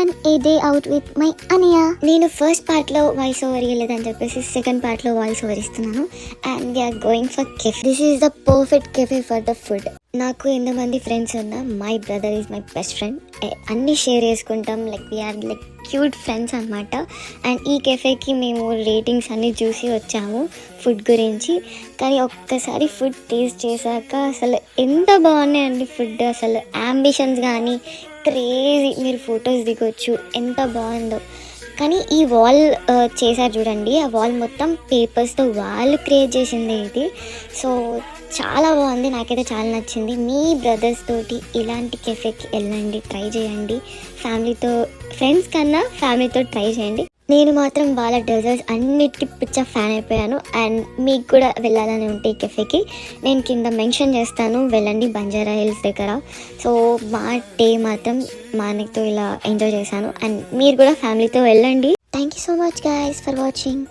Plan a day out with my Ania. నేను first part లో voice over ఇవ్వలేదని చెప్పేసి సెకండ్ పార్ట్ లో వాయిస్ ఓవర్ ఇస్తున్నాను. And we're going for cafe. This is the perfect cafe for the food. నాకు ఎంతమంది friends ఉన్నా my brother is my best friend. అన్నీ షేర్ చేసుకుంటాం, like we're like cute friends అనమాట. అండ్ ఈ కెఫేకి మేము రేటింగ్స్ అన్నీ చూసి వచ్చాము ఫుడ్ గురించి. కానీ ఒక్కసారి ఫుడ్ టేస్ట్ చేశాక అసలు ఎంత బాగున్నాయండి ఫుడ్. అసలు అంబిషన్స్ కానీ క్రేజీ, మీరు ఫొటోస్ దిగొచ్చు, ఎంత బాగుందో. కానీ ఈ వాల్ చేశారు చూడండి, ఆ వాల్ మొత్తం పేపర్స్తో వాళ్ళు క్రియేట్ చేసింది ఇది. సో చాలా బాగుంది, నాకైతే చాలా నచ్చింది. మీ బ్రదర్స్ తోటి ఇలాంటి కెఫేకి వెళ్ళండి, ట్రై చేయండి. ఫ్యామిలీతో, ఫ్రెండ్స్ కన్నా ఫ్యామిలీతో ట్రై చేయండి. నేను మాత్రం వాళ్ళ డెజర్ట్స్ అన్నిటికీ పిచ్చ ఫ్యాన్ అయిపోయాను. అండ్ మీకు కూడా వెళ్ళాలని ఉంటే ఈ కెఫేకి నేను కింద మెన్షన్ చేస్తాను, వెళ్ళండి బంజారా హిల్స్ దగ్గర. సో మా డే మాత్రం మా అన్నయ్యతో ఇలా ఎంజాయ్ చేశాను. అండ్ మీరు కూడా ఫ్యామిలీతో వెళ్ళండి. Thank you so much guys for watching.